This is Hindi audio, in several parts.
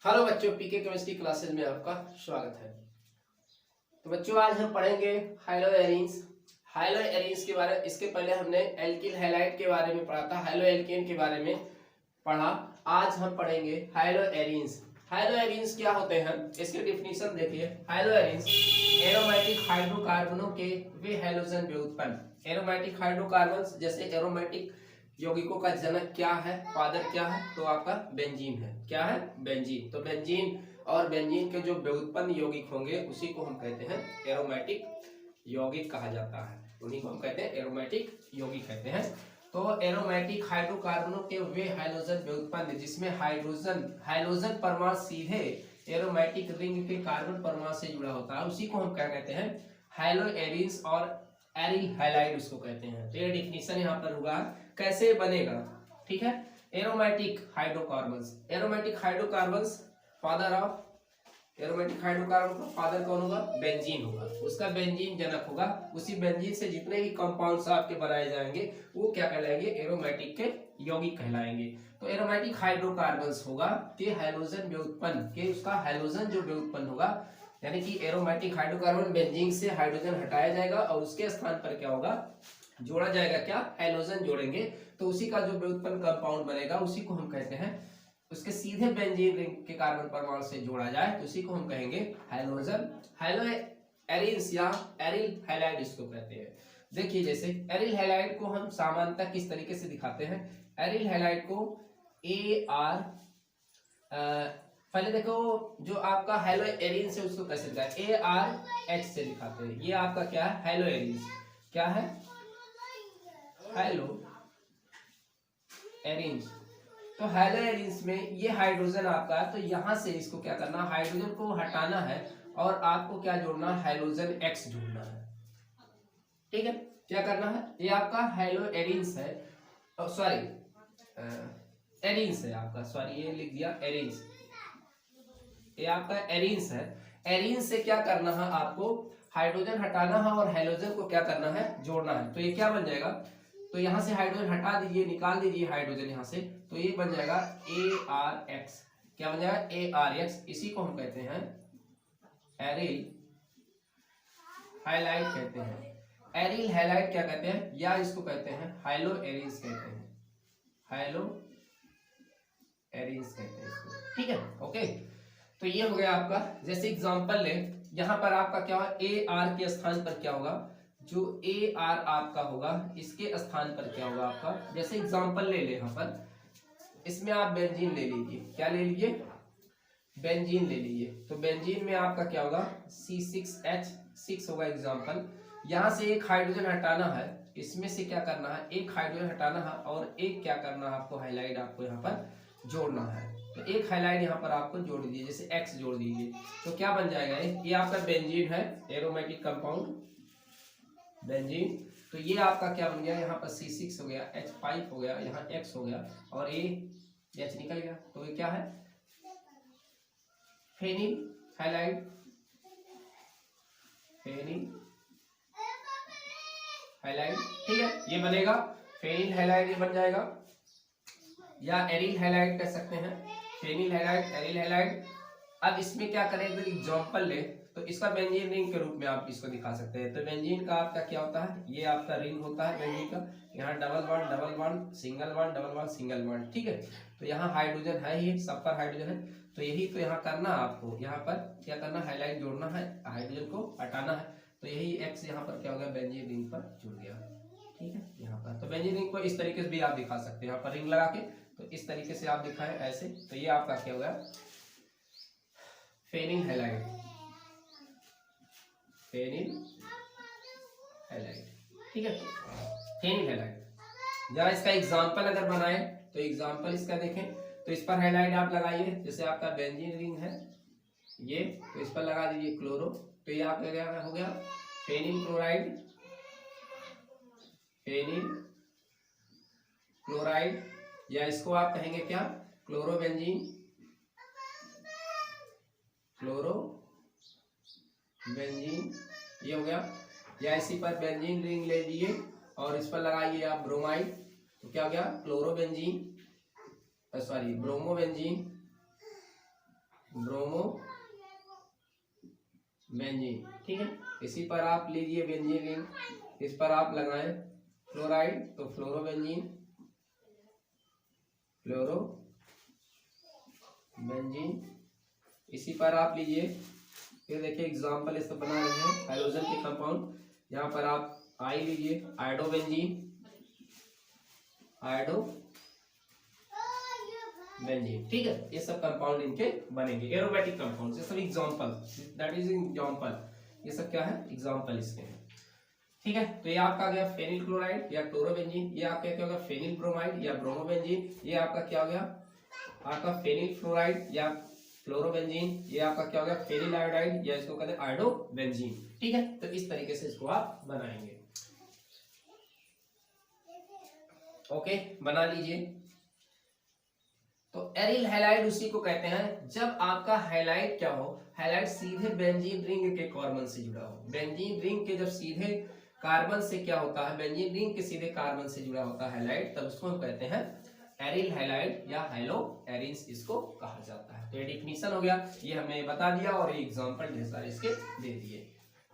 हेलो बच्चों, पीके केमिस्ट्री क्लासेस में आपका स्वागत है। तो बच्चों आज हम पढ़ेंगे हाइलो एरीन्स। हाइलो एरीन्स के बारे में, इसके पहले हमने एल्किल हैलाइड के बारे में पढ़ा था, हाइलो एल्केन के बारे में पढ़ा। आज हम पढ़ेंगे हाइलो एरीन्स। हाइलो एरीन्स क्या होते हैं, इसके डिफिनीशन देखिए। हाइलो एरीन्स एरोमेटिक हाइड्रोकार्बनों के वे हैलोजन व्युत्पन्न। एरोमेटिक हाइड्रोकार्बन्स जैसे एरोमेटिक यौगिकों का जनक क्या है, फादर क्या है, तो आपका बेंजीन है। क्या है? बेंजीन। तो बेंजीन और बेंजीन के जो व्युत्पन्न यौगिक होंगे उसी को हम कहते हैं एरोमेटिक यौगिक कहा जाता है। उन्हीं को हम कहते हैं एरोमेटिक यौगिक कहते हैं। तो एरोमेटिक हाइड्रोकार्बनों के वे हाइड्रोजन व्युत्पन्न जिसमें हाइड्रोजन परमाणु सीधे एरोमेटिक रिंग के कार्बन परमाणु से जुड़ा होता है, उसी को हम क्या कहते हैं? हाइलो एरीन्स और एरिल हैलाइड उसको कहते हैं। तो ये डिफिनीशन यहाँ पर होगा कैसे बनेगा, ठीक है। Aromatic hydrocarbons father of aromatic hydrocarbon का फादर कौन होगा? बेंजीन होगा। उसका बेंजीन जनक होगा। उसी बेंजीन से जितने भी कंपाउंड्स आपके बनाए जाएंगे वो क्या कहलाएंगे? एरोमेटिक के यौगिक कहलाएंगे। तो एरोमेटिक हाइड्रोकार्बन्स होगा कि हाइड्रोजन व्युत्पन्न के उसका हाइड्रोजन जो व्युत्पन्न होगा, यानी कि एरोमेटिक हाइड्रोकार्बन बेंजीन से हाइड्रोजन हटाया जाएगा और उसके स्थान पर क्या होगा? जोड़ा जाएगा। क्या? हाइड्रोजन जोड़ेंगे। तो उसी का जो व्युत्पन्न कंपाउंड बनेगा उसी को हम कहते हैं, उसके सीधे बेंजीन रिंग के कार्बन परमाणु से जोड़ा जाए तो उसी को हम कहेंगे हाइड्रोजन। हाइलो एरीन्स या एरिल हैलाइड इसको कहते हैं। देखिए जैसे एरिल हैलाइड को हम सामान्यतः किस तरीके से दिखाते हैं? एरिल हैलाइड को पहले देखो जो आपका हाइलो एरीन्स है उसको कैसे दिखाते हैं? ARH से दिखाते हैं। ये आपका क्या है? High-low arenes. क्या है? High-low arenes. तो हाइलो एरीन्स में ये हाइड्रोजन आपका है, तो यहां से इसको क्या करना, हाइड्रोजन को हटाना है और आपको क्या जोड़ना है? हाइड्रोजन X जोड़ना है। ठीक है, क्या करना है? ये आपका हाइलो एरीन्स है, सॉरी एरीन्स है आपका, सॉरी ये लिख दिया एरीन्स। ये आपका एरीन्स है। एरीन्स से क्या करना है? आपको हाइड्रोजन हटाना है और हाइड्रोजन को क्या करना है? जोड़ना है। तो ये क्या बन जाएगा? तो यहां से हाइड्रोजन हटा दीजिए, निकाल दीजिए हाइड्रोजन यहां से, तो ये बन जाएगा ARX। क्या बन जाएगा? ARX। इसी को हम कहते हैं एरिल हैलाइड कहते हैं। एरिल हैलाइड क्या कहते हैं, या इसको कहते हैं हाइलो एरीन्स कहते हैं। हाइलो एरीन्स कहते हैं इसको। ठीक है, ओके। तो ये हो गया आपका। जैसे एग्जांपल ले, यहाँ पर आपका क्या होगा? AR के स्थान पर क्या होगा? जो AR आपका होगा इसके स्थान पर क्या होगा आपका? जैसे एग्जांपल ले ले, यहाँ पर इसमें आप बेंजीन ले लीजिए। क्या ले लीजिए? बेंजीन ले लीजिए। तो बेंजीन में आपका क्या होगा? C6H6 होगा एग्जांपल। यहाँ से एक हाइड्रोजन हटाना है, इसमें से क्या करना है? एक हाइड्रोजन हटाना है और एक क्या करना है आपको? हाइलाइड आपको यहाँ पर जोड़ना है। तो एक हाइलाइड यहाँ पर आपको जोड़ दीजिए, जैसे X जोड़ दीजिए। तो क्या बन जाएगा? ये आपका बेंजीन है, एरोमेटिक कंपाउंड बेंजीन। तो ये आपका क्या बन गया? यहाँ पर C6 हो गया, H5 हो गया, यहाँ X हो गया और ये H निकल गया। तो ये क्या है? Phenyl halide. फेनिल हैलाइड, ठीक है, ये बनेगा फेनिल हैलाइड, ये बन जाएगा। या एरिल हैलाइड कह सकते हैं। Phenyl halide, aryl halide. अब इसमें क्या करेंगे? एग्जांपल ले, तो इसका बेंजीन रिंग के रूप में आप इसको दिखा सकते हैं। तो बेंजीन का आपका क्या होता है? ये आपका रिंग होता है बेंजीन का। यहाँ double bond, single bond, double bond, single bond. ठीक है, तो यहाँ हाइड्रोजन है ही, सब पर हाइड्रोजन है। तो यही तो यहाँ करना आपको, यहाँ पर क्या करना? हाइलाइट जोड़ना है, हाइड्रोजन को हटाना है। तो यही X यहाँ पर क्या हो गया? बेंजीन रिंग पर जुड़ गया। ठीक है, यहाँ पर तो बेंजीन रिंग को इस तरीके से भी आप दिखा सकते हैं। यहाँ पर रिंग लगा के, तो इस तरीके से आप दिखाएं ऐसे। तो ये आपका क्या हो गया? Phenyl halide. फेनिल हैलाइड, ठीक है, फेनिल हैलाइड। जरा इसका एग्जांपल अगर बनाए तो एग्जांपल इसका देखें, तो इस पर हैलाइड आप लगाइए। जैसे आपका बेंजीन रिंग है ये, तो इस पर लगा दीजिए क्लोरो। तो ये आपका क्या हो गया? Phenyl chloride. फेनिल क्लोराइड, या इसको आप कहेंगे क्या? क्लोरोबेंजीन। क्लोरो बेंजीन, ये हो गया। या इसी पर बेंजीन रिंग ले लीजिए और इस पर लगाइए आप ब्रोमाइड। तो क्या हो गया? Chlorobenzene, sorry bromobenzene. Bromo benzene. ठीक है, इसी पर आप लीजिए बेंजीन रिंग, इस पर आप लगाएं फ्लोराइड तो फ्लोरो बेंजीन, फ्लोरो बेंजीन। इसी पर आप लीजिए, फिर देखिए एग्जाम्पल इस पर बना रहे हैं हाइड्रोजन के कंपाउंड। यहाँ पर आप आई लीजिए, आयोडो बेंजीन, आयोडो बेंजीन। ठीक है, ये सब कंपाउंड इनके बनेंगे, एरोमेटिक कंपाउंड। ये सब एग्जांपल, दैट इज एग्जांपल, ये सब क्या है, एग्जांपल इसके हैं। ठीक है, तो ये आपका गया फेनिल क्लोराइड या क्लोरोबेंजीन, ये आपका क्या होगा फेनिल ब्रोमाइड या ब्रोमोबेंजीन, ये आपका क्या हो गया आपका फेनिल फ्लोराइड या फ्लोरोबेंजीन, ये आपका क्या हो गया फेनिल आयोडाइड या इसको कहते हैं आयोडोबेंजीन। ठीक है, तो इस तरीके से इसको आप बनाएंगे। ओके, बना लीजिए। तो एरिल हैलाइड उसी को कहते हैं जब आपका हैलाइड क्या हो, हैलाइड सीधे बेंजीन रिंग के कार्बन से जुड़ा हो। बेंजीन रिंग के जब सीधे कार्बन से क्या होता है, बेंजीन रिंग के सीधे कार्बन से जुड़ा होता है हैलाइड, तब उसको हम कहते हैं एरिल हैलाइड या हैलो एरिन्स इसको कहा जाता है। तो ये डिफिनीशन हो गया, ये हमने बता दिया और ये एग्जांपल ढेर सारे इसके दे दिए।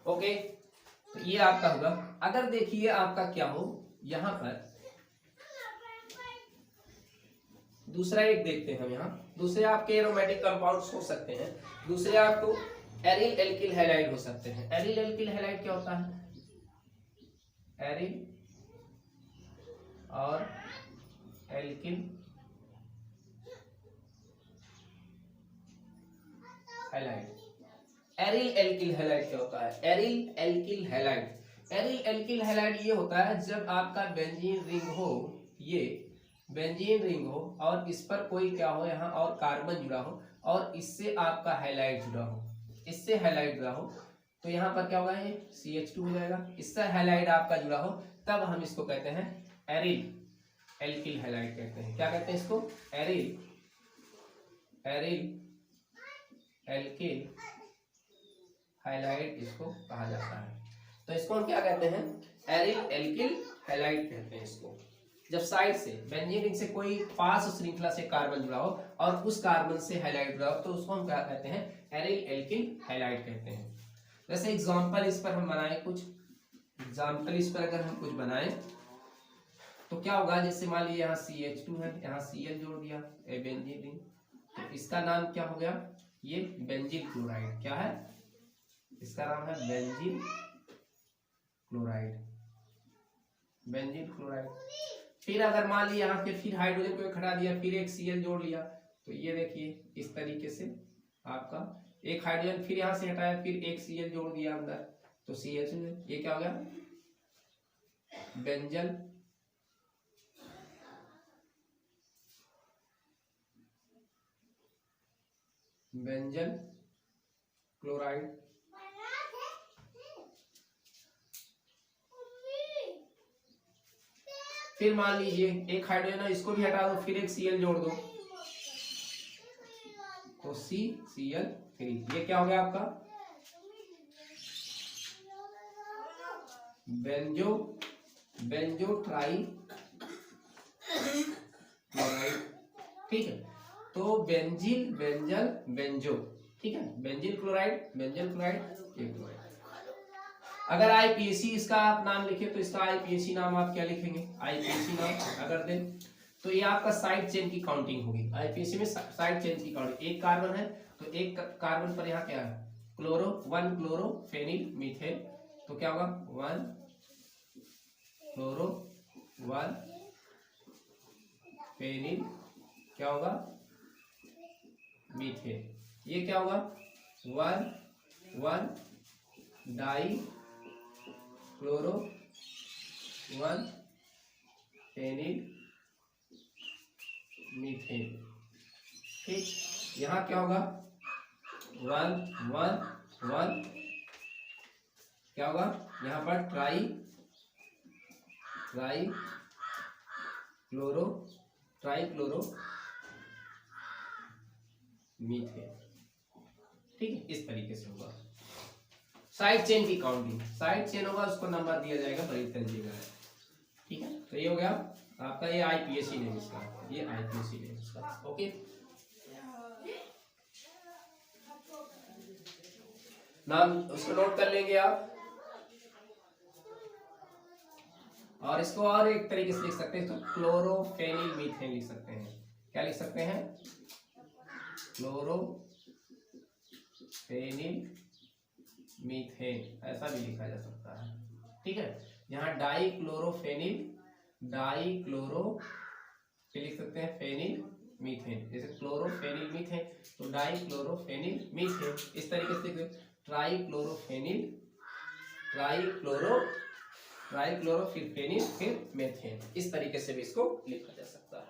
ओके, तो ये आपका होगा। अगर देखिए आपका क्या हो, यहाँ पर दूसरा एक देखते हैं हम, यहाँ दूसरे आपके एरोमेटिक कंपाउंड्स हो सकते हैं, दूसरे आपको एरिल एल्किल हैलाइड हो सकते हैं। एरिल एल्किल हैलाइड क्या होता है, एरिल और alkyl halide. Aryl alkyl halide क्या होता है, aryl alkyl halide, aryl alkyl halide ये होता है जब आपका बेंजीन रिंग हो, ये बेंजीन रिंग हो और इस पर कोई क्या हो यहाँ और कार्बन जुड़ा हो और इससे आपका हैलाइड जुड़ा हो, इससे हैलाइड जुड़ा हो, तो यहाँ पर क्या होगा ये CH2 हो जाएगा, इससे हैलाइड आपका जुड़ा हो, तब हम इसको कहते हैं एरिल एल्किल हैलाइड कहते हैं। क्या कहते हैं इसको, एरिल एरिल एल्किल हैलाइड इसको कहा जाता है। तो इसको हम क्या कहते हैं, एरिल एल्किल हैलाइड कहते हैं इसको। जब साइड से बेंजीन रिंग से कोई पास श्रृंखला से कार्बन जुड़ा हो और उस कार्बन से हैलाइड जुड़ा हो, तो उसको हम क्या कहते हैं, एरिल एल्किल हैलाइड कहते हैं। जैसे एग्जांपल इस पर हम बनाए कुछ, एग्जांपल इस पर अगर हम कुछ बनाए तो क्या होगा, जैसे मान लीजिए यहाँ CH2 है, यहाँ Cl जोड़ दिया बेंजीन रिंग, तो इसका नाम क्या हो गया, ये बेंजील क्लोराइड। क्या है, इसका नाम है बेंजील क्लोराइड, बेंजील क्लोराइड। फिर अगर मान लिया यहाँ के फिर हाइड्रोजन को हटा दिया, फिर एक Cl जोड़ लिया, तो ये देखिए इस तरीके से आपका एक हाइड्रोजन फिर यहाँ से हटाया, फिर एक Cl जोड़ दिया अंदर, तो CH, ये क्या हो गया बेंजल बेंजल क्लोराइड। फिर मान लीजिए एक हाइड्रोजन है, इसको भी हटा दो, फिर एक Cl जोड़ दो, तो CCl3, ये क्या हो गया आपका बेंजो ट्राई क्लोराइड। ठीक है, तो बेंजील बेंजल बेंजो, ठीक है, बेंजील क्लोराइड बेंजल क्लोराइड, ये क्लोराइड। अगर IPAC इसका आप नाम लिखे तो इसका IPAC नाम आप क्या लिखेंगे, IPAC नाम अगर दें तो ये आपका साइड चेन की काउंटिंग होगी। IPAC में साइड चेन की काउंटिंग, एक कार्बन है तो एक कार्बन पर यहाँ क्या है क्लोरो, 1 क्लोरो फेनिल मीथेन, तो क्या होगा 1 क्लोरो 1 फेनिल क्या होगा मीथेन, ये क्या होगा 1 डाई क्लोरो 1 फेनिल मीथेन। ठीक, यहाँ क्या होगा 1 1 1 क्या होगा यहाँ पर ट्राई क्लोरो मीथेन। ठीक है, इस तरीके से होगा साइड चेन की काउंटिंग, साइड चेन होगा उसको नंबर दिया जाएगा बड़ी तरीके का। ठीक है, तो ये हो गया आपका, ये IPAC नेम इसका, ये IPAC नेम इसका। ओके, नाम उसको नोट कर लेंगे आप। और इसको और एक तरीके से लिख सकते हैं, तो क्लोरोफेनिल मीथेन लिख सकते हैं। क्या लिख सकते हैं? क्लोरोफेनिल मीथेन, ऐसा भी लिखा जा सकता है। ठीक है, यहाँ डाई क्लोरो लिख सकते हैं फेनिल मीथेन, जैसे क्लोरोफेनिल मीथेन तो डाई क्लोरोफेनिल मीथेन, इस तरीके से ट्राई क्लोरो फिर फेनिल फिर मेथेन, इस तरीके से भी इसको लिखा जा सकता है।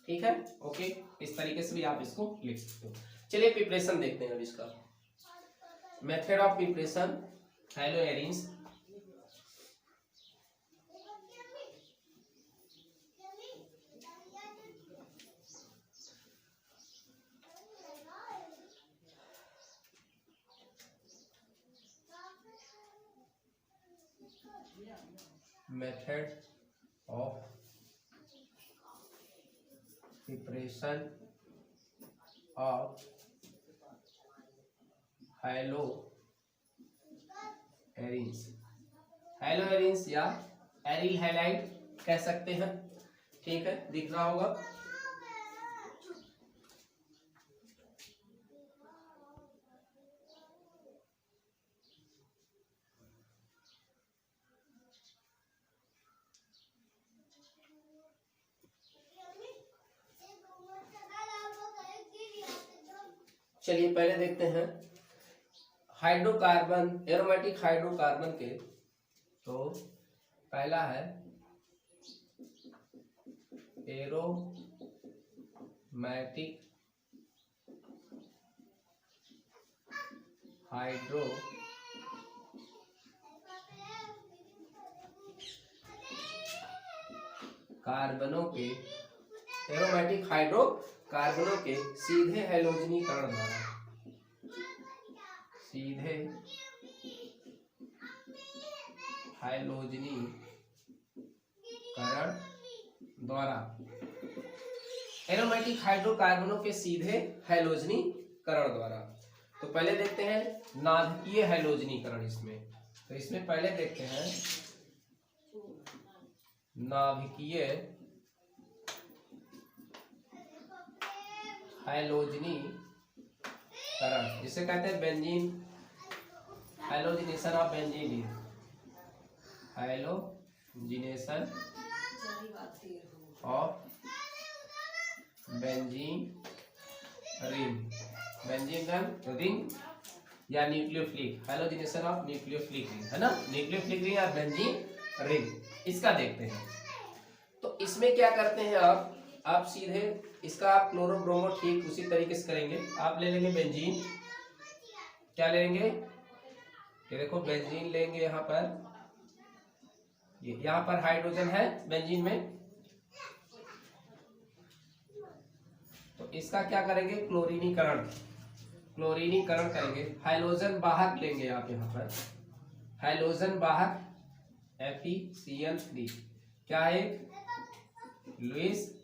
ठीक है, ओके, इस तरीके से भी आप इसको लिख सकते हो। चलिए प्रिपरेशन देखते हैं अब इसका। Method of preparation hello arenes. Method of preparation of हैलोएरिन्स या एरिल हैलाइड कह सकते हैं। ठीक है, दिख रहा होगा। चलिए पहले देखते हैं हाइड्रोकार्बन, एरोमेटिक हाइड्रोकार्बन के। तो पहला है एरोमेटिक हाइड्रोकार्बनों के सीधे हैलोजनीकरण द्वारा एरोमेटिक हाइड्रोकार्बनों के सीधे हैलोजनीकरण द्वारा। तो पहले देखते हैं नाभिकीय हैलोजनीकरण इसमें। तो इसमें पहले देखते हैं नाभिकीय हैलोजनीकरण, जिसे कहते हैं benzene, halogenation of benzene, halogenation of benzene ring या nucleophilic, halogenation of nucleophilic ring, है ना, न्यूक्लियोफिलिक रिंग या बेंजीन रिंग, इसका देखते हैं। तो इसमें क्या करते हैं आप सीधे इसका आप क्लोरोब्रोमो ठीक उसी तरीके से करेंगे। आप ले लेंगे बेंजीन, क्या लेंगे, ये देखो बेंजीन लेंगे, यहाँ पर यहाँ पर हाइड्रोजन है बेंजीन में, तो इसका क्या करेंगे, क्लोरीनीकरण करेंगे। हाइड्रोजन वाहक लेंगे आप यहाँ पर, हाइड्रोजन वाहक FeCl3, क्या है, लुईस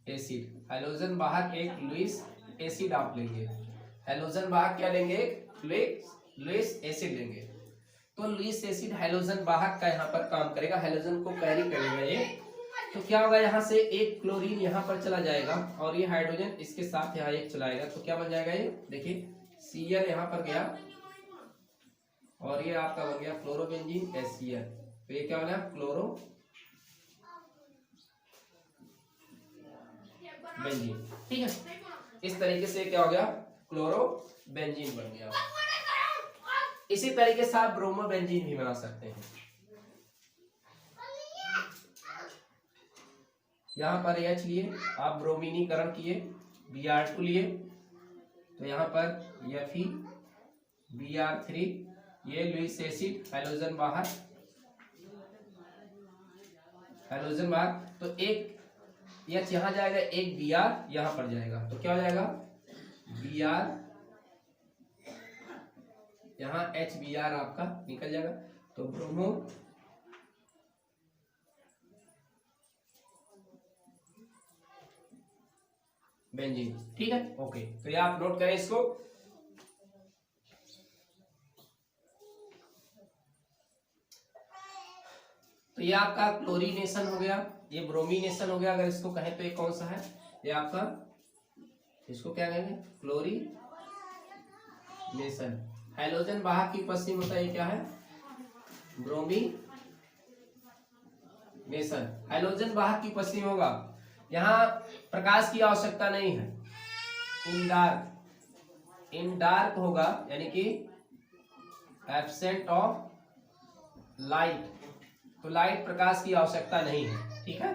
एसिड, हाइड्रोजन वाहक एक लुईस एसिड आप लेंगे। हाइड्रोजन वाहक क्या लेंगे, लुईस एसिड लेंगे। तो लुईस एसिड हाइड्रोजन वाहक का यहाँ पर काम करेगा, हाइड्रोजन को कैरी करेगा ये। तो क्या होगा, यहाँ से एक क्लोरीन यहाँ पर चला जाएगा और ये हाइड्रोजन इसके साथ यहाँ एक चलाएगा, तो क्या बन जाएगा, ये देखिए Cl यहाँ पर गया और ये आपका बन गया क्लोरोबेंजीन HCl। तो ये क्या बना, क्लोरोबेंजीन। ठीक है, इस तरीके से क्या हो गया, क्लोरोबेंजीन बन गया। इसी तरीके से आप ब्रोमोबेंजीन भी बना सकते हैं। यहाँ पर H लिए, आप ब्रोमीनीकरण किए, Br2 लिए, तो यहाँ पर FeBr3, ये लुईस एसिड हाइड्रोजन वाहक, तो एक H यहाँ जाएगा, एक Br यहाँ पर जाएगा, तो क्या हो जाएगा, Br, यहाँ HBr आपका निकल जाएगा, तो ब्रोमो बेंजीन। ठीक है, ओके, तो ये आप नोट करें इसको। तो ये आपका क्लोरीनेशन हो गया, ये ब्रोमीनेशन हो गया, अगर इसको कहें तो ये कौन सा है, ये आपका, इसको क्या कहेंगे, क्लोरीनेशन। हाइड्रोजन वाहक की उपस्थिति में होता है, ये क्या है, ब्रोमीनेशन। हाइड्रोजन वाहक की उपस्थिति में होगा, यहाँ प्रकाश की आवश्यकता नहीं है, इन डार्क होगा, यानी कि एब्सेंट ऑफ लाइट, तो लाइट प्रकाश की आवश्यकता नहीं है, ठीक है।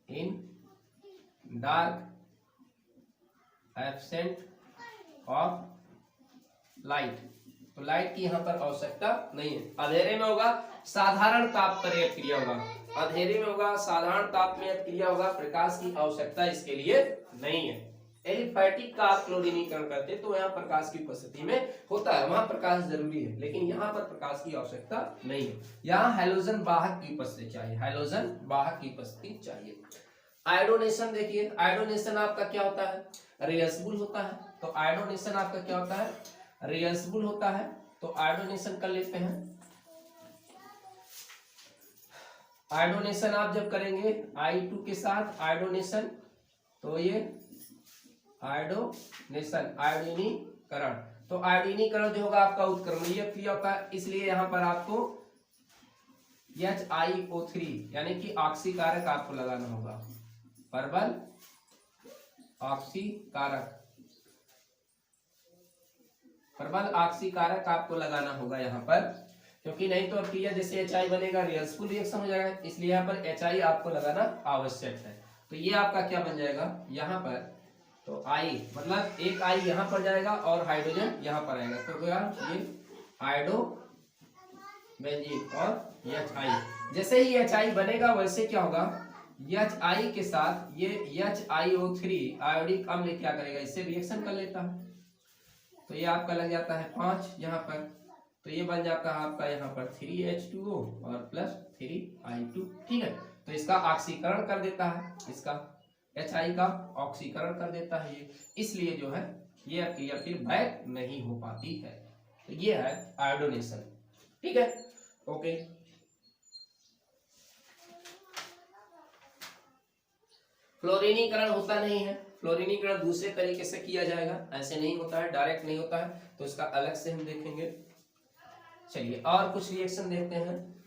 इन डार्क एब्सेंट ऑफ लाइट, तो लाइट की यहां पर आवश्यकता नहीं है। अंधेरे में होगा, साधारण ताप पर यह क्रिया होगा, अंधेरे में होगा, साधारण ताप में यह क्रिया होगा, प्रकाश की आवश्यकता इसके लिए नहीं है। एलिफैटिक का आप क्लोरीनीकरण करते तो यहाँ प्रकाश की उपस्थिति में होता है, वहां प्रकाश जरूरी है, लेकिन यहाँ पर प्रकाश की आवश्यकता नहीं है। यहाँ हाइड्रोजन वाहक की उपस्थिति चाहिए, हाइड्रोजन वाहक की उपस्थिति चाहिए। आयोडोनेशन देखिए, आयोडोनेशन आपका क्या होता है, रिवर्सिबल होता है। तो आयोडोनेशन आपका क्या होता है, रिवर्सिबल होता है। तो आयोडोनेशन कर लेते हैं। आयोडोनेशन आप जब करेंगे I2 के साथ आयोडोनेशन, तो ये आयोडोनेशन, आयोडीनीकरण, तो आयोडीनीकरण जो होगा आपका उत्क्रमणीय क्रिया होता है, इसलिए यहां पर आपको HiO3 यानी कि ऑक्सीकारक आपको लगाना होगा, प्रबल ऑक्सीकारक, प्रबल ऑक्सीकारक आपको लगाना होगा यहाँ पर, क्योंकि नहीं तो अब क्रिया जैसे HI बनेगा रिवर्सिबल रिएक्शन हो जाएगा, इसलिए यहाँ पर HI आपको लगाना आवश्यक है। तो ये आपका क्या बन जाएगा यहाँ पर, तो I मतलब एक I यहाँ पर जाएगा और हाइड्रोजन यहाँ पर आएगा, तो ये हाइड्रो बेंजीन और HI। जैसे ही HI बनेगा वैसे क्या होगा, HI के साथ ये HiO3 आयोडिक अम्ल क्या करेगा, इससे रिएक्शन कर लेता है, तो ये आपका लग जाता है 5 यहाँ पर, तो ये बन जाता है आपका यहाँ पर 3H2O और प्लस 3I2, ठीक है। तो इसका ऑक्सीकरण कर देता है, इसका HI का ऑक्सीकरण कर देता है ये, इसलिए जो है ये क्रिया फिर बैक नहीं हो पाती है। तो ये है आयोडोनेशन, ठीक है, ओके। फ्लोरीनीकरण होता नहीं है, फ्लोरीनीकरण दूसरे तरीके से किया जाएगा, ऐसे नहीं होता है, डायरेक्ट नहीं होता है, तो इसका अलग से हम देखेंगे। चलिए और कुछ रिएक्शन देखते हैं।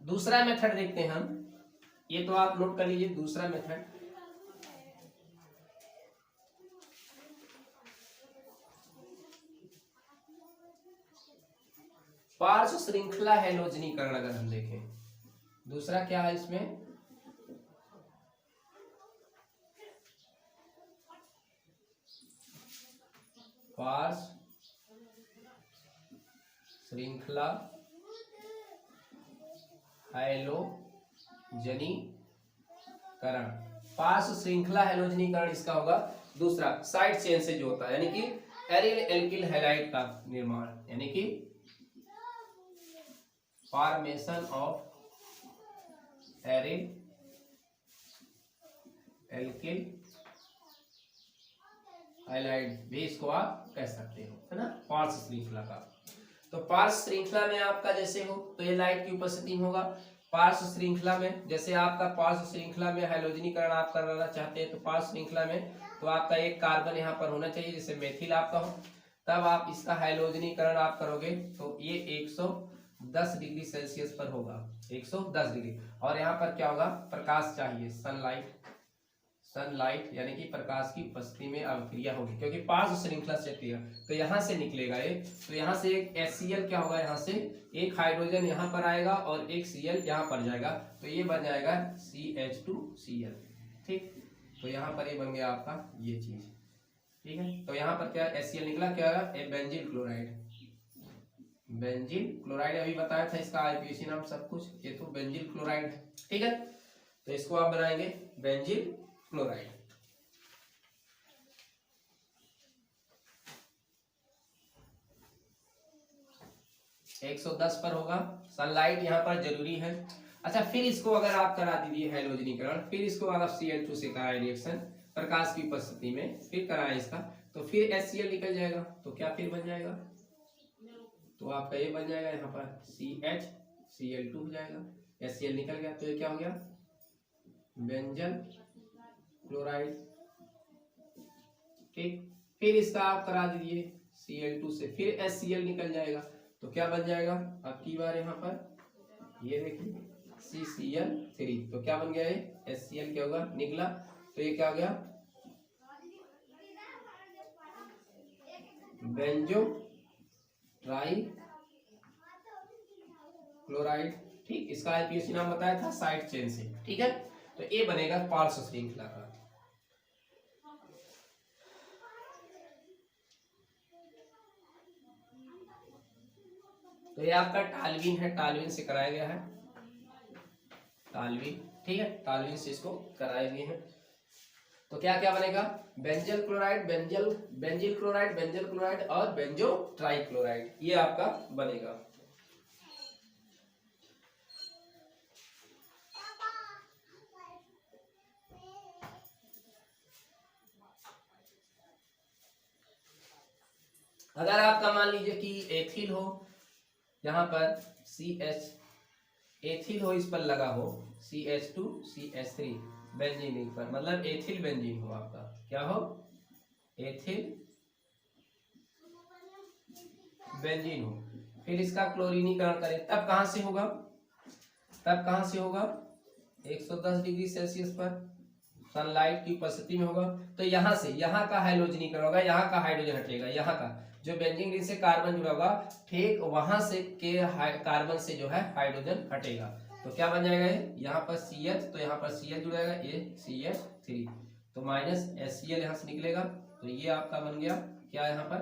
दूसरा मेथड देखते हैं हम, ये तो आप नोट कर लीजिए, दूसरा मेथड, पार्श्व श्रृंखला हैलोजनीकरण अगर हम देखें, दूसरा क्या है इसमें, पार्श्व श्रृंखला हैलोजनीकरण, पार्श्व श्रृंखला हैलोजनीकरण इसका होगा दूसरा, साइड चेन से जो होता है, यानी कि एरिल एल्किल हैलाइड का निर्माण, यानी कि formation of aryl alkyl halide भी इसको आप कह सकते हो, है ना, पार्श्व श्रृंखला का। तो पार्श्व श्रृंखला में आपका जैसे हो तो ये लाइट की उपस्थिति में होगा, पार्श्व श्रृंखला में जैसे आपका पार्श्व श्रृंखला में हैलोजनीकरण आप करना चाहते हैं, तो पार्श्व श्रृंखला में तो आपका एक कार्बन यहाँ पर होना चाहिए, जैसे मेथिल आपका हो, तब आप इसका हैलोजनीकरण आप करोगे तो ये 110 डिग्री सेल्सियस पर होगा, 110 डिग्री, और यहाँ पर क्या होगा, प्रकाश चाहिए, सनलाइट, सनलाइट यानी कि प्रकाश की उपस्थिति में अभिक्रिया होगी, क्योंकि पार्श्व श्रृंखला से क्रिया, तो यहाँ से निकलेगा ये, तो यहाँ से एक HCl क्या होगा, यहाँ से एक हाइड्रोजन यहाँ पर आएगा और एक Cl यहाँ पर जाएगा, तो ये बन जाएगा CH2Cl, ठीक। तो यहाँ पर ये बन गया आपका ये चीज, ठीक है। तो यहाँ पर क्या HCl निकला, क्या होगा, बेंजील क्लोराइड, बेंजील क्लोराइड अभी बताया था इसका IUPAC नाम सब कुछ, ये तो बेंजील क्लोराइड, ठीक है। तो इसको आप बनाएंगे बेंजील क्लोराइड। एक 110 पर होगा, सनलाइट यहाँ पर जरूरी है। अच्छा, फिर इसको अगर आप करा दीजिए हैलोजनीकरण, फिर इसको अगर Cl2 से करा रिएक्शन, प्रकाश की उपस्थिति में फिर कराएं इसका, तो फिर HCl निकल जाएगा। तो क्या फिर बन जाएगा, तो आपका ये बन जाएगा यहाँ पर CHCl2 हो जाएगा। HCl निकल गया तो ये क्या हो गया, बेंजल क्लोराइड। ठीक, फिर इसका आप करा दीजिए Cl2 से, फिर HCl निकल जाएगा तो क्या बन जाएगा, अब की बार यहाँ पर ये देखिए CCl3, तो क्या बन गया ये HCl क्या होगा निकला, तो ये क्या हो गया, बेंजो ट्राई क्लोराइड। ठीक, इसका आईपीएसी नाम बताया था साइड चेन से। ठीक है, तो ये बनेगा पार्श्व श्रृंखला का। तो ये आपका टालवीन है, टालवीन से कराया गया है, टालवीन। ठीक है, टालवीन से इसको कराए गए हैं। तो क्या क्या बनेगा, benzyl chloride, benzyl chloride, benzyl chloride और बेंजो ट्राई क्लोराइड, ये आपका बनेगा। अगर आपका मान लीजिए कि एथिल हो, यहाँ पर CH एथिल हो, इस पर लगा हो CH2 CH3 बेंजीन रिंग पर, मतलब एथिल बेंजीन हो आपका, क्या हो, एथिल बेंजीन हो, फिर इसका क्लोरीनीकरण करें, तब कहां से होगा, तब कहां से होगा, 110 डिग्री सेल्सियस पर सनलाइट की उपस्थिति में होगा। तो यहाँ से यहाँ का हाइड्रोजनीकरण होगा, यहाँ का हाइड्रोजन हटेगा, यहाँ का जो बेंजीन रिंग से कार्बन जुड़ा होगा, ठीक वहां से के कार्बन से जो है हाइड्रोजन हटेगा। तो क्या बन जाएगा ये, यहाँ पर CH, तो यहाँ पर Cl जुड़ेगा, ये CH3, तो माइनस HCl यहाँ से निकलेगा, तो ये आपका बन गया क्या, यहाँ पर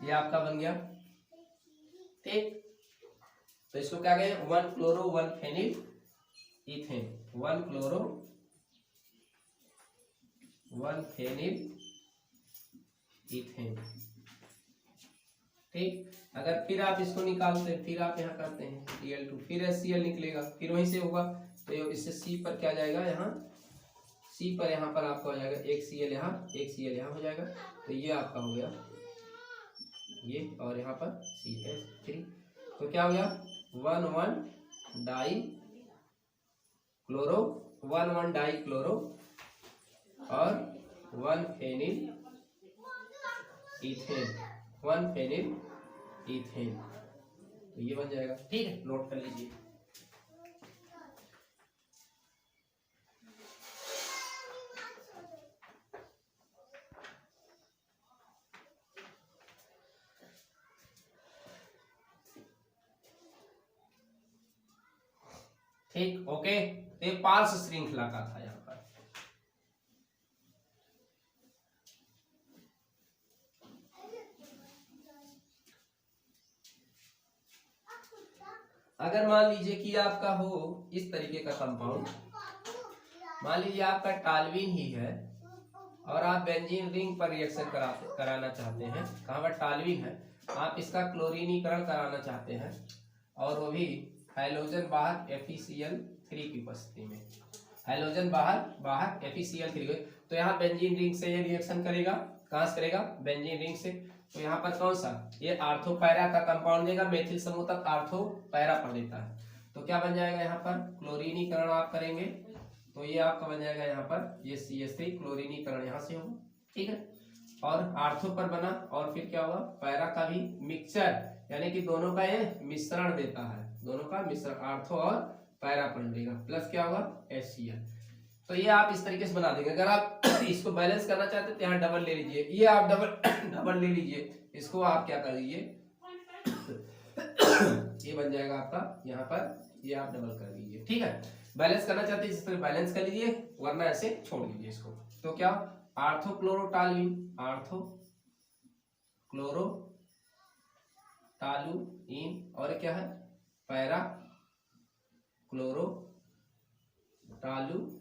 ये आपका बन गया। ठीक, तो इसको क्या कहें, 1 chloro 1 phenyl ethane, 1 chloro 1 phenyl ethane. ठीक, अगर फिर आप इसको निकालते हैं, फिर आप यहाँ करते हैं Cl2, फिर HCl निकलेगा, फिर वहीं से होगा, तो इससे C पर क्या जाएगा, यहाँ C पर यहाँ पर आपका हो जाएगा एक Cl यहाँ, एक Cl यहाँ हो जाएगा, तो ये आपका हो गया ये, और यहाँ पर CH3, तो क्या हो गया 1,1 डाई क्लोरो, 1,1 डाई क्लोरो और 1 फेनिल इथेन, 1 फेनिल इथेन, तो ये बन जाएगा। ठीक है, नोट कर लीजिए। ठीक, ओके, तो पार्श्व श्रृंखला का था यहाँ पर। अगर मान लीजिए कि आपका हो इस तरीके का कंपाउंड, मान लीजिए आपका टालवीन ही है और आप बेंजीन रिंग पर रिएक्शन कराना चाहते हैं, कहाँ पर टालवीन है, आप इसका क्लोरीनीकरण कराना चाहते हैं, और वो भी हाइड्रोजन वाहक FeCl3 की उपस्थिति में, हाइड्रोजन वाहक FeCl3, तो यहाँ बेंजीन रिंग से ये रिएक्शन करेगा, कहाँ से करेगा, बेंजीन रिंग से। तो यहाँ पर कौन सा, ये आर्थो पैरा का कंपाउंड देगा, मेथिल समूह तक आर्थो पैरा पर देता है, तो क्या बन जाएगा, यहाँ पर क्लोरीनीकरण आप करेंगे, तो ये आपका बन जाएगा यहाँ पर ये CH3, क्लोरीनीकरण यहाँ से होगा। ठीक है, और आर्थो पर बना, और फिर क्या होगा, पैरा का भी मिक्सचर, यानी कि दोनों का ये मिश्रण देता है, दोनों का मिश्रण आर्थो और पैरा पर देगा, प्लस क्या होगा HCl। तो ये आप इस तरीके से बना देंगे। अगर आप इसको बैलेंस करना चाहते हैं तो यहाँ डबल ले लीजिए, ये आप डबल ले लीजिए, इसको आप क्या कर लीजिए ये बन जाएगा आपका यहाँ पर, ये आप डबल कर लीजिए। ठीक है, बैलेंस करना चाहते हैं इस तरह बैलेंस कर लीजिए, वरना ऐसे छोड़ लीजिए इसको। तो क्या, आर्थो क्लोरोटालुइन, आर्थो क्लोरो टालुइन, और क्या है पैरा क्लोरो टालुइन।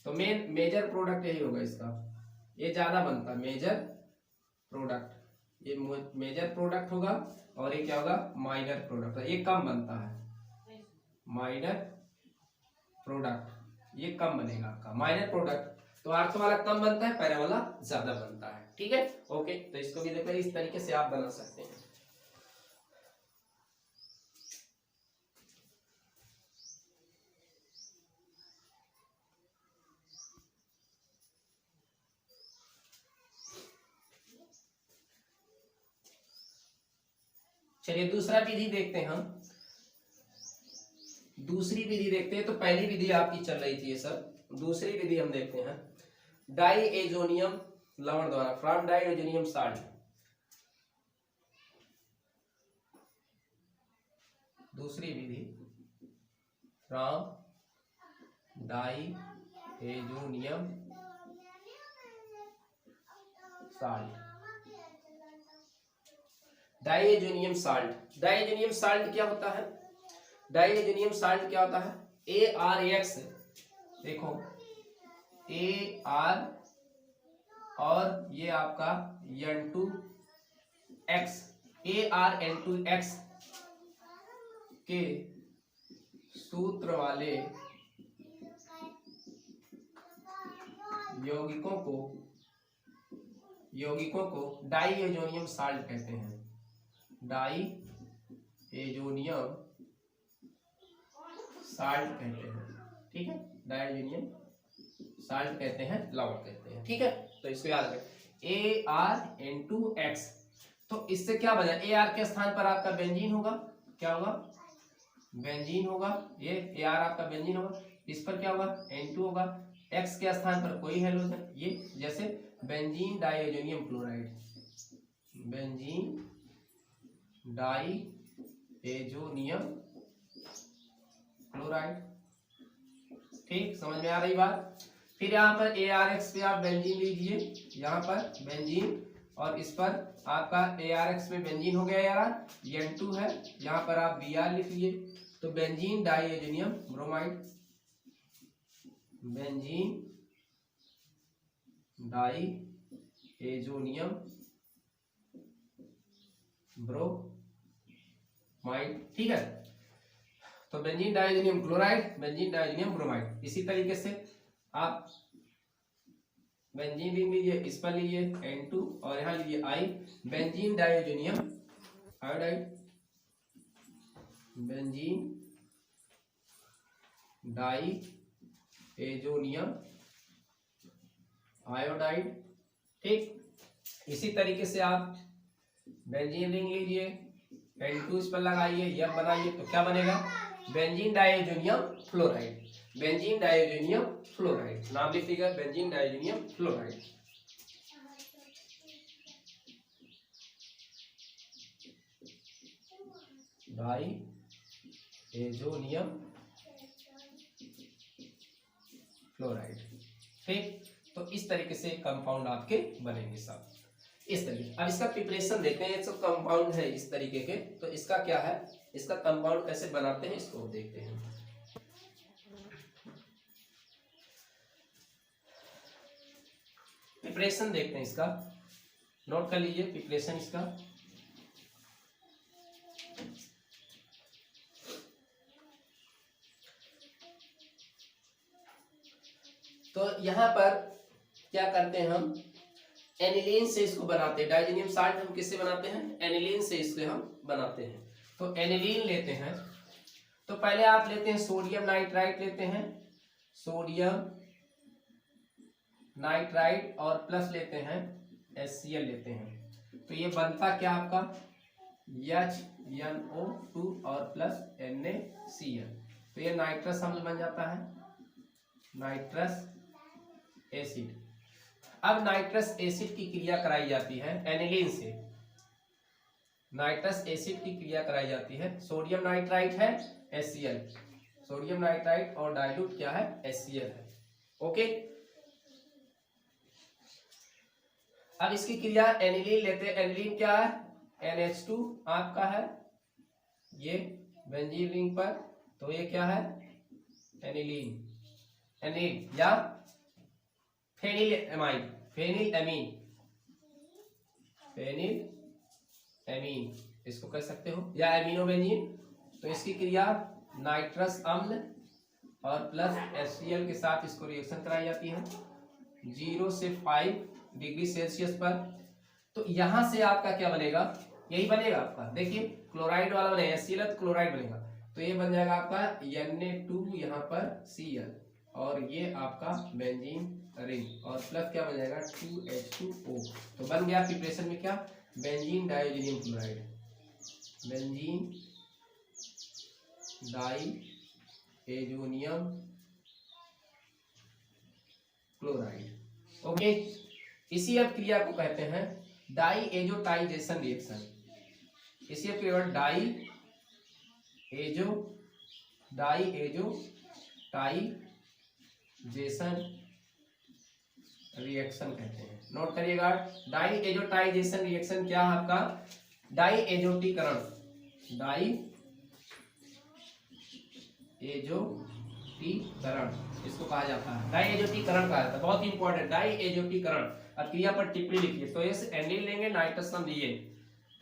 तो मेजर प्रोडक्ट यही होगा इसका, ये ज्यादा बनता है मेजर प्रोडक्ट, ये मेजर प्रोडक्ट होगा, और ये क्या होगा माइनर प्रोडक्ट, ये कम बनता है माइनर प्रोडक्ट, ये कम बनेगा आपका माइनर प्रोडक्ट। तो आर्थो वाला कम बनता है, पैरा वाला ज्यादा बनता है। ठीक है, ओके। तो इसको भी देखो इस तरीके से आप बना सकते हैं। चलिए दूसरा विधि देखते हैं हम। दूसरी विधि देखते हैं। तो पहली विधि आपकी चल रही थी ये सब, दूसरी विधि हम देखते हैं। डाइएजोनियम लवण द्वारा, फ्रॉम डाइएजोनियम साल्ट। दूसरी विधि from diazonium salt. Diazonium salt, diazonium salt क्या होता है? डाइएजोनियम साल्ट क्या होता है? ArX, देखो AR और ये आपका N2X, ArN2X के सूत्र वाले यौगिकों को डाइएजोनियम साल्ट कहते हैं। डाइएजोनियम साल्ट कहते हैं। ठीक है, डाइएजोनियम साल्ट कहते हैं, लवण कहते हैं। ठीक है, तो इसको याद रखें, ArN2X। तो इससे क्या बना? AR के स्थान पर आपका बेंजीन होगा। क्या होगा? बेंजीन होगा। ये AR आपका बेंजीन होगा। इस पर क्या होगा? N2 होगा। X के स्थान पर कोई हैलोजन, ये जैसे benzene diazonium chloride, benzene diazonium chloride. ठीक, समझ में आ रही बात? फिर यहाँ पर ArX पे आप बेंजीन लीजिए, यहाँ पर बेंजीन, और इस पर आपका ArX में बेंजीन हो गया यार, N2 है, यहाँ पर आप Br लिख लिए। तो benzene diazonium bromide, benzene diazonium bromide. ठीक है, तो benzene diazonium chloride, benzene diazonium bromide. इसी तरीके से आप बेंजीन रिंग लीजिए, इस पर लीजिए N2 और यहाँ लीजिए I, benzene diazonium iodide, benzene diazonium iodide. ठीक, इसी तरीके से आप बेंजीन रिंग लीजिए, N2 इस पर लगाइए, यह बनाइए, तो क्या बनेगा? Benzene diazonium fluoride, benzene diazonium fluoride. नाम लिख लीजिएगा, benzene diazonium fluoride. Diazonium fluoride. ठीक, तो इस तरीके से कंपाउंड आपके बनेंगे सब इस तरीके। अब इसका प्रिपरेशन देखते हैं। सब कंपाउंड है इस तरीके के, तो इसका क्या है, इसका कंपाउंड कैसे बनाते हैं इसको देखते हैं। प्रिपरेशन देखते हैं इसका, नोट कर लीजिए प्रिपरेशन इसका। तो यहाँ पर क्या करते हैं हम, एनिलीन से इसको बनाते हैं। डाइजेनियम साल्ट हम किससे बनाते हैं? एनिलीन से इसको हम बनाते हैं। तो एनिलीन लेते हैं, तो पहले आप लेते हैं सोडियम नाइट्राइट लेते हैं, सोडियम नाइट्राइट, और प्लस लेते हैं HCl लेते हैं। तो ये बनता क्या आपका HNO2 और प्लस NaCl। तो ये नाइट्रस अम्ल बन जाता है, नाइट्रस एसिड। अब नाइट्रस एसिड की क्रिया कराई जाती है एनिलीन से, नाइट्रस एसिड की क्रिया कराई जाती है। सोडियम नाइट्राइट है HCl, सोडियम नाइट्राइट, और डाइल्यूट क्या है? HCl है। ओके, अब इसकी क्रिया एनिलीन लेते हैं। एनिलीन क्या है? NH2 आपका है, ये बेंजीन रिंग पर, तो ये क्या है? एनिलीन, एनिल या phenyl amine, phenyl amine, phenyl amine इसको कह सकते हो, या एमिनो बेंजीन। तो इसकी क्रिया नाइट्रस अम्ल और प्लस HCl के साथ इसको रिएक्शन कराई जाती है, 0 से 5 डिग्री सेल्सियस पर। तो यहां से आपका क्या बनेगा, यही बनेगा आपका, देखिए क्लोराइड वाला बनेगा, HCl तो क्लोराइड बनेगा, तो ये बन जाएगा आपका Na2 यहाँ पर Cl, और ये आपका बेंजीन रिंग, और प्लस क्या बन जाएगा 2H2O। तो बन गया प्रिपरेशन में क्या, benzene diazonium chloride, benzene diazonium chloride. Okay, इसी अब क्रिया को कहते हैं डाइएजोटाइजेशन रिएक्शन। इसी अब क्रिया डाइएजोटाइजेशन रिएक्शन कहते हैं। नोट करिएगा, डाइएजोटाइजेशन रिएक्शन क्या है आपका, डाइएजोटीकरण, डाइएजोटीकरण इसको कहा जाता है, डाइएजोटीकरण कहा जाता है, बहुत ही इंपॉर्टेंट डाइएजोटीकरण। अब क्रिया पर टिप्पणी लिखिए, तो इस एनिलीन लेंगे, नाइट्रस लिए,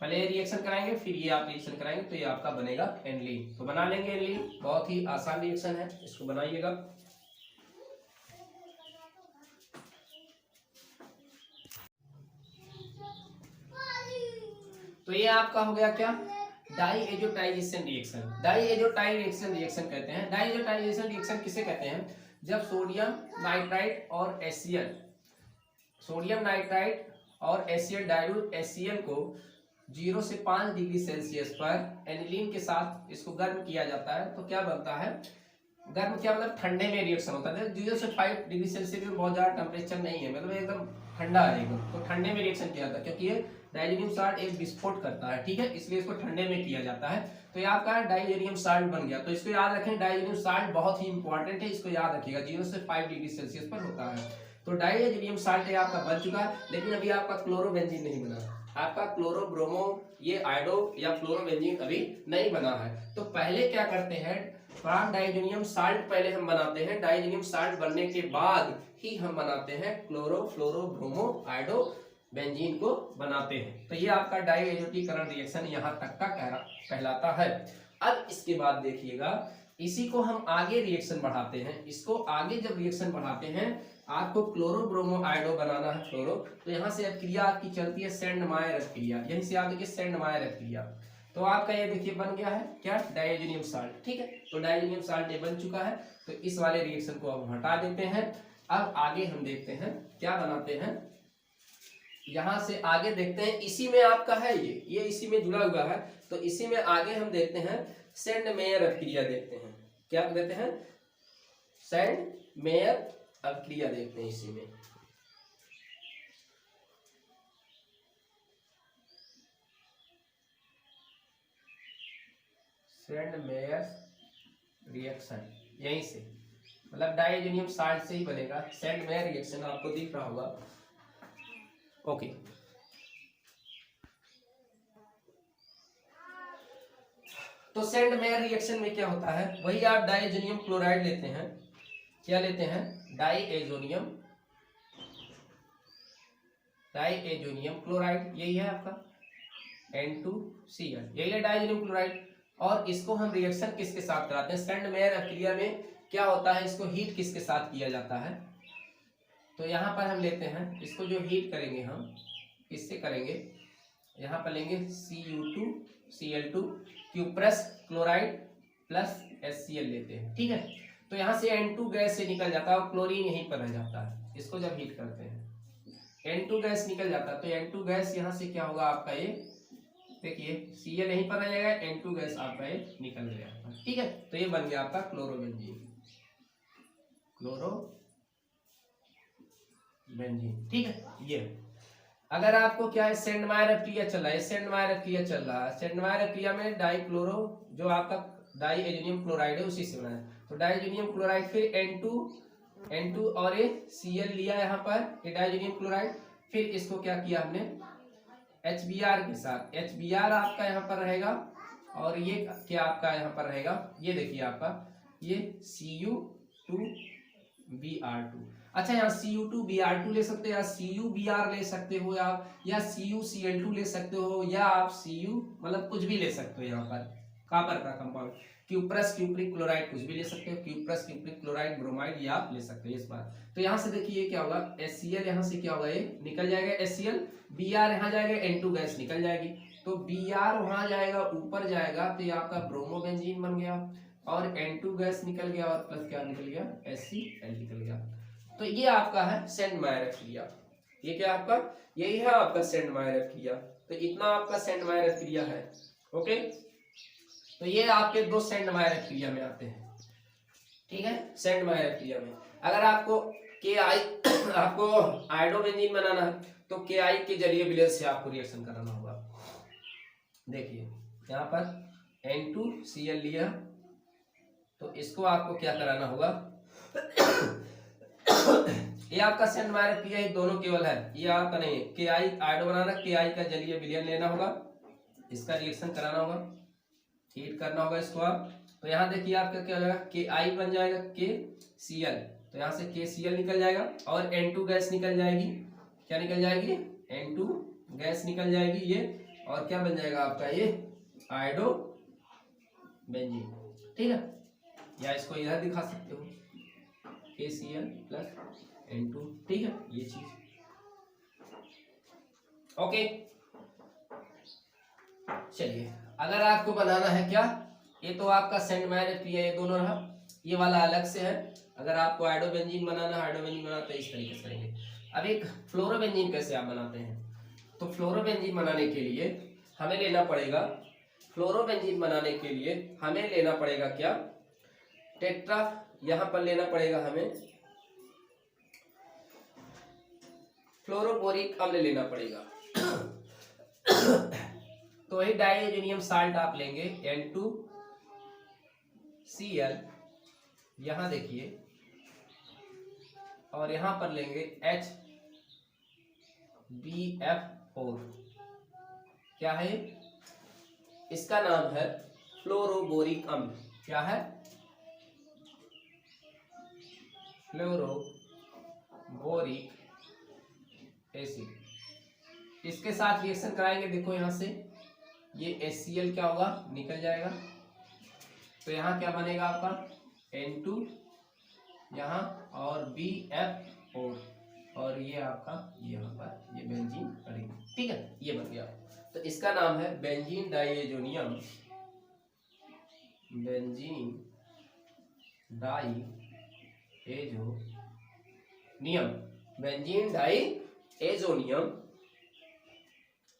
पहले ये रिएक्शन कराएंगे, फिर ये आप रिएक्शन कराएंगे, तो ये आपका बनेगा एनिलीन। तो बना लेंगे एनिलीन, बहुत ही आसान रिएक्शन है, इसको बनाइएगा। तो ये आपका हो गया क्या, डाइएजोटाइजेशन रिएक्शन। डाइएजोटाइजेशन रिएक्शन कहते हैं, डाइएजोटाइजेशन रिएक्शन किसे कहते हैं, जब सोडियम नाइट्राइड और HCl, सोडियम नाइट्राइड और HCl डाइल्यूट HCl को 0 से 5 डिग्री सेल्सियस पर एनिलीन के साथ इसको गर्म किया जाता है, तो क्या बनता है, गर्म क्या मतलब ठंडे में रिएक्शन होता है। 0 से 5 डिग्री सेल्सियस में बहुत ज्यादा टेम्परेचर नहीं है, मतलब एकदम ठंडा है एकदम, तो ठंडे में रिएक्शन किया जाता है, क्योंकि ये डाइजेनियम साल्ट एक विस्फोट करता है, ठीक है, इसलिए इसको ठंडे में किया जाता है। तो ये आपका डाइजेनियम साल्ट बन गया। तो इसको याद रखें, डाइजेनियम साल्ट बहुत ही इंपॉर्टेंट है, इसको याद रखिएगा, 0 से 5 डिग्री सेल्सियस पर होता है। तो डाइजेनियम साल्ट ये आपका बन चुका है, लेकिन अभी आपका क्लोरोबेंजीन नहीं बना, आपका क्लोरो ब्रोमो ये आयोडो या फ्लोरोबेंजीन अभी नहीं बना है। तो पहले क्या करते हैं, डाइजेनियम साल्ट पहले हम बनाते हैं, डाइजेनियम साल्ट बनने के बाद ही हम बनाते हैं क्लोरो फ्लोरो ब्रोमो आयोडो बेंजीन को बनाते हैं। तो ये आपका डाइएजोटीकरण रिएक्शन यहाँ तक का कहलाता है। अब इसके बाद देखिएगा, इसी को हम आगे रिएक्शन बढ़ाते हैं, इसको आगे जब रिएक्शन बढ़ाते हैं, आपको क्लोरो ब्रोमो आयोडो बनाना है क्लोरो, तो यहाँ से क्रिया आपकी चलती है सेंडमायर क्रिया, यहीं से याद रखिए सेंडमायर क्रिया। तो आपका ये देखिए बन गया है क्या, डाइजेनियम साल्ट, ठीक है। तो डाइजेनियम साल्ट ये बन चुका है, तो इस वाले रिएक्शन को अब हटा देते हैं। अब आगे हम देखते हैं क्या बनाते हैं, यहां से आगे देखते हैं, इसी में आपका है ये इसी में जुड़ा हुआ है, तो इसी में आगे हम देखते हैं सेंडमेयर अभिक्रिया देखते हैं, क्या देते हैं, सेंडमेयर अभिक्रिया देखते हैं इसी में। सेंडमेयर रिएक्शन यहीं से, मतलब डाइजेनियम साल्ट से ही बनेगा, सेंडमेयर रिएक्शन आपको दिख रहा होगा। ओके, तो सेंडमेयर रिएक्शन में क्या होता है, वही आप डाइजेनियम क्लोराइड लेते हैं, क्या लेते हैं, डाइएजोनियम क्लोराइड, यही है आपका N2Cl, यही है डाइजेनियम क्लोराइड। और इसको हम रिएक्शन किसके साथ कराते हैं, सेंडमेयर अभिक्रिया में क्या होता है, इसको हीट किसके साथ किया जाता है, तो यहाँ पर हम लेते हैं, इसको जो हीट करेंगे हम किससे करेंगे, यहाँ पर लेंगे Cu2Cl2 cuprous chloride plus HCl लेते हैं, ठीक है। तो यहाँ से N2 गैस से निकल जाता है और क्लोरीन यहीं पर रह जाता है, इसको जब हीट करते हैं N2 गैस निकल जाता है, तो N2 गैस यहाँ से क्या होगा आपका, ये देखिए Cl यहीं पर रह जाएगा, N2 गैस आपका ये निकल गया, ठीक है। तो ये बन गया आपका क्लोरोबेंजीन, ठीक है। ये अगर आपको क्या है, सेंडमायर अभिक्रिया चल रहा है, सेंडमायर अभिक्रिया चल रहा है, सेंडमायर अभिक्रिया में डाइक्लोरो जो आपका डाइएजोनियम क्लोराइड है उसी से बना है, तो डाइएजोनियम क्लोराइड फिर N2 और ये Cl लिया यहाँ पर, ये डाइएजोनियम क्लोराइड, फिर इसको क्या किया हमने HBr के साथ, HBr आपका यहाँ पर रहेगा, और ये क्या आपका यहाँ पर रहेगा, ये देखिए आपका ये Cu2Br2। अच्छा, यहाँ Cu2Br2 ले सकते हो, या CuBr ले सकते हो, या CuCl2 ले सकते हो, या आप Cu मतलब कुछ भी ले सकते हो यहाँ पर, कॉपर का कंपाउंड। क्यूप्रस क्यूप्रिक क्लोराइड कुछ भी ले सकते हो, क्यूप्रस क्यूप्रिक क्लोराइड ब्रोमाइड ये आप ले सकते हो इस बार। तो यहाँ से देखिए क्या होगा, HCl यहाँ से क्या होगा, ये निकल जाएगा HCl, Br यहाँ जाएगा, N2 गैस निकल जाएगी, तो Br वहां जाएगा ऊपर जाएगा, तो ये आपका ब्रोमोबेंजीन बन गया, और N2 गैस निकल गया, और प्लस क्या निकल गया, HCl निकल गया। तो ये आपका है सेंडमायर क्रिया। ये क्या आपका, यही है आपका सेंडमायर क्रिया। तो इतना आपका सेंडमायर क्रिया है। ओके, तो ये आपके दो सेंडमायर क्रिया में आते हैं, ठीक है। सेंडमायर क्रिया में अगर आपको के आई आपको आयोडोबेंजीन बनाना है, तो के आई के जलीय विलयन से आपको रिएक्शन कराना होगा। देखिए यहाँ पर N2Cl लिया, तो इसको आपको क्या कराना होगा ये आपका सेंडमायर क्रिया, ये दोनों केवल है, ये आपका नहीं है। के आई आयोडो बनाना, के आई का जलीय विलयन लेना होगा, इसका रिएक्शन कराना होगा, हीट करना होगा इसको आप। तो यहाँ देखिए आपका क्या होगा, के आई बन जाएगा के Cl, तो यहाँ से के Cl निकल जाएगा, और N2 गैस निकल जाएगी। क्या निकल जाएगी, N2 गैस निकल जाएगी ये, और क्या बन जाएगा आपका ये आयोडो बेंजीन, ठीक है। या इसको इधर दिखा सकते हो, KCl प्लस N2, ठीक है, ये चीज। ओके, चलिए अगर आपको बनाना है क्या, ये तो आपका सेंडमायर क्रिया, ये दोनों रहा, ये वाला अलग से है। अगर आपको आयोडोबेंजीन बनाना है, आयोडोबेंजीन बनाना तो इस तरीके से करेंगे। अब एक फ्लोरोबेंजीन कैसे आप बनाते हैं, तो फ्लोरोबेंजीन बनाने के लिए हमें लेना पड़ेगा, फ्लोरोबेंजीन बनाने के लिए हमें लेना पड़ेगा क्या, टेट्रा, यहां पर लेना पड़ेगा हमें फ्लोरोबोरिक अम्ल लेना पड़ेगा। तो वही डाइएजोनियम साल्ट आप लेंगे N2Cl, यहां देखिए, और यहां पर लेंगे HBF4, क्या है, इसका नाम है फ्लोरोबोरिक अम्ल। क्या है, फ्लोरोबोरिक एसिड। इसके साथ रिएक्शन कराएंगे, देखो यहां से ये HCl क्या होगा, निकल जाएगा, तो यहाँ क्या बनेगा आपका N2 यहाँ, और BF4, और ये आपका यहाँ पर ये बेंजीन करेंगे, ठीक है, ये बन गया। तो इसका नाम है benzene diazonium, benzene diazonium, benzene diazonium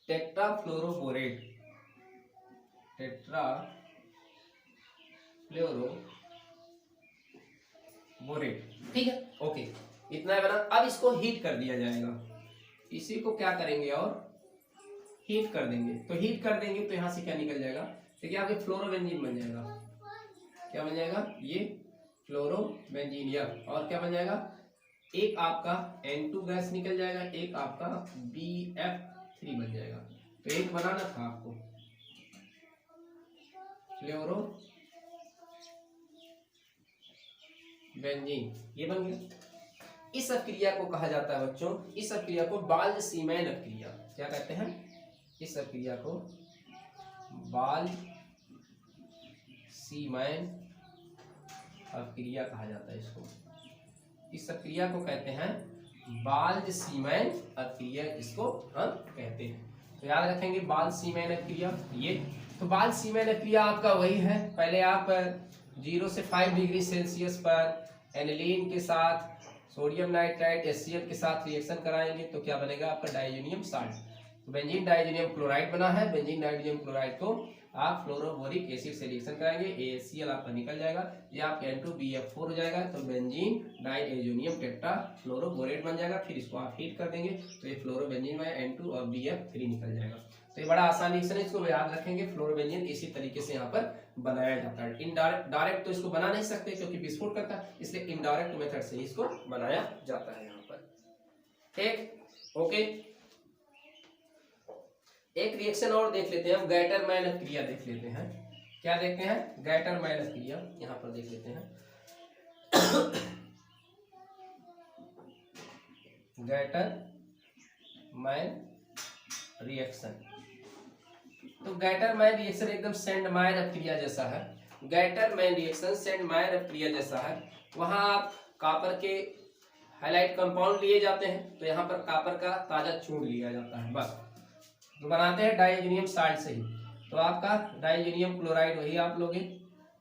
tetrafluoroborate, tetrafluoroborate, ठीक है। ओके, इतना है बना। अब इसको हीट कर दिया जाएगा, इसी को क्या करेंगे और हीट कर देंगे। तो हीट कर देंगे तो यहाँ से क्या निकल जाएगा, देखिए आपके फ्लोरोबेंजीन बन जाएगा। क्या बन जाएगा, ये फ्लोरोबेंजीन, या और क्या बन जाएगा, एक आपका N2 गैस निकल जाएगा, एक आपका BF3 बन जाएगा। तो एक बनाना था आपको फ्लोरोबेंजीन, ये बन गया। इस अभिक्रिया को कहा जाता है बच्चों, इस अभिक्रिया को बाल्ज-सीमैन अभिक्रिया, क्या कहते हैं, इस अभिक्रिया को बाल्ज-सीमैन अभिक्रिया कहा जाता है। इसको, इस अभिक्रिया को कहते हैं बाल्ज-सीमैन अभिक्रिया, इसको हम कहते हैं। तो याद रखेंगे बाल्ज-सीमैन अभिक्रिया। ये तो बाल्ज-सीमैन अभिक्रिया आपका वही है, पहले आप 0 से 5 डिग्री सेल्सियस पर एनिलीन के साथ सोडियम नाइट्राइट HCl के साथ रिएक्शन कराएंगे, तो क्या बनेगा आपका डाइजेनियम साल्ट। तो बेंजीन डाइजेनियम क्लोराइड बना है, बेंजीन डाइजेनियम क्लोराइड को आप फ्लोरोबोरिक एसिड से रिएक्शन कराएंगे, ACl आपका निकल जाएगा, ये आपका N2BF4 हो जाएगा, तो बेंजीन डाइएजोनियम टेट्राफ्लोरोबोरेट बन जाएगा। फिर इसको आप हीट कर देंगे तो ये फ्लोरोबेंजीन में N2 और BF3 निकल जाएगा। तो ये बड़ा आसान रिएक्शन है, इसको याद रखेंगे। फ्लोरोबेंजीन इसी तरीके से यहाँ पर बनाया जाता है। इनडायरेक्ट, डायरेक्ट तो इसको बना नहीं सकते क्योंकि विस्फोट करता है, इसलिए इनडायरेक्ट मेथड से इसको बनाया जाता है यहाँ पर, ठीक। ओके, एक रिएक्शन और देख लेते हैं हम, गैटरमैन क्रिया देख लेते हैं। क्या देखते हैं, गैटरमैन क्रिया, यहाँ पर देख लेते हैं। गैटरमैन रिएक्शन, तो गैटर-मैन रिएक्शन एकदम सेंड-मायर अपक्रिया जैसा है। गैटर-मैन रिएक्शन सेंड-मायर अपक्रिया जैसा है। वहां आप कॉपर के हाइलाइट कंपाउंड लिए जाते हैं, तो यहाँ पर कॉपर का ताजा चूर्ण लिया जाता है बस। तो बनाते हैं डाइएजोनियम साल्ट से ही। तो आपका डाइएजोनियम क्लोराइड वही आप लोगे,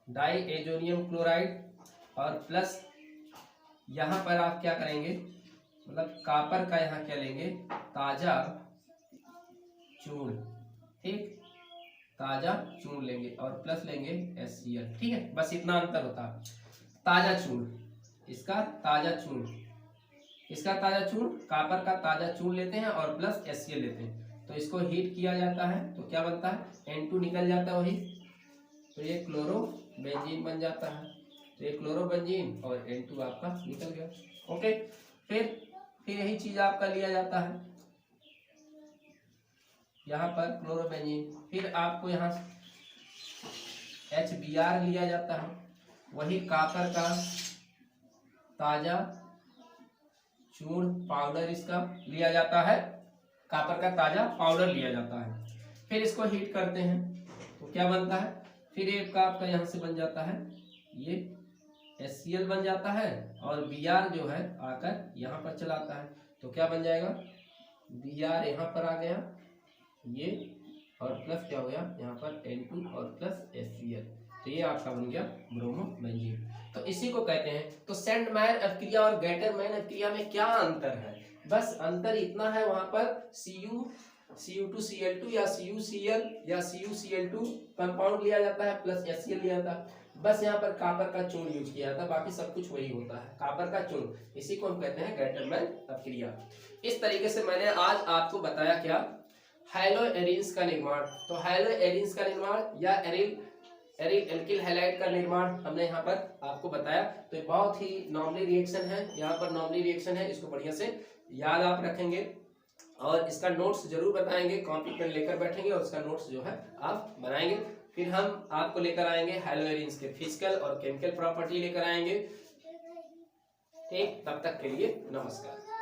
डाइएजोनियम क्लोराइड, और प्लस यहाँ पर आप क्या करेंगे, मतलब कॉपर का यहाँ क्या लेंगे, ताजा चूर्ण, ठीक, ताजा चूर्ण लेंगे, और प्लस लेंगे HCl, ठीक है, बस इतना अंतर होता है। ताजा चूर्ण, इसका ताजा चूर्ण, इसका ताजा चूर्ण, कॉपर का ताजा चूर्ण लेते हैं और प्लस HCl लेते हैं। तो इसको हीट किया जाता है तो क्या बनता है, N2 निकल जाता है वही, तो ये क्लोरोबेंजीन बन जाता है। तो ये क्लोरोबेंजीन और N2 आपका निकल गया। ओके, फिर यही चीज आपका लिया जाता है यहाँ पर क्लोरोबेंजीन, फिर आपको यहाँ HBr लिया जाता है, वही कॉपर का ताजा चूर्ण पाउडर इसका लिया जाता है, कॉपर का ताजा पाउडर लिया जाता है। फिर इसको हीट करते हैं तो क्या बनता है, फिर एक का आपका यहाँ से बन जाता है ये HCl बन जाता है, और Br जो है आकर यहाँ पर चलाता है, तो क्या बन जाएगा, Br यहाँ पर आ गया ये, और प्लस क्या हो गया यहाँ पर N2 और प्लस HCl, तो ये आपका बन गया ब्रोमोबेंजीन। तो इसी को कहते हैं। तो सेंड-मायर अपक्रिया और गैटर-मैन अपक्रिया में क्या अंतर है, बस अंतर इतना है, वहां पर Cu2Cl2 या CuCl या CuCl2 कंपाउंड लिया जाता है, प्लस HCl लिया जाता है, बस यहाँ पर कॉपर का चूर्ण यूज किया जाता है, बाकी सब कुछ वही होता है, कॉपर का चूर्ण, इसी को हम कहते हैं गैटर-मैन अपक्रिया। इस तरीके से मैंने आज आपको बताया क्या, हाइलो एरीन्स का निर्माण। तो हाइलो एरीन्स का निर्माण या एरिल एल्किल हैलाइड का निर्माण हमने यहाँ पर आपको बताया। तो बहुत ही नॉर्मली रिएक्शन है, यहाँ पर नॉर्मली रिएक्शन है, इसको बढ़िया से याद आप रखेंगे और इसका नोट्स जरूर बताएंगे, कॉपी पेन लेकर बैठेंगे और इसका नोट्स जो है आप बनाएंगे। फिर हम आपको लेकर आएंगे हाइलो एरीन्स के फिजिकल और केमिकल प्रॉपर्टी लेकर आएंगे। ठीक, तब तक के लिए नमस्कार।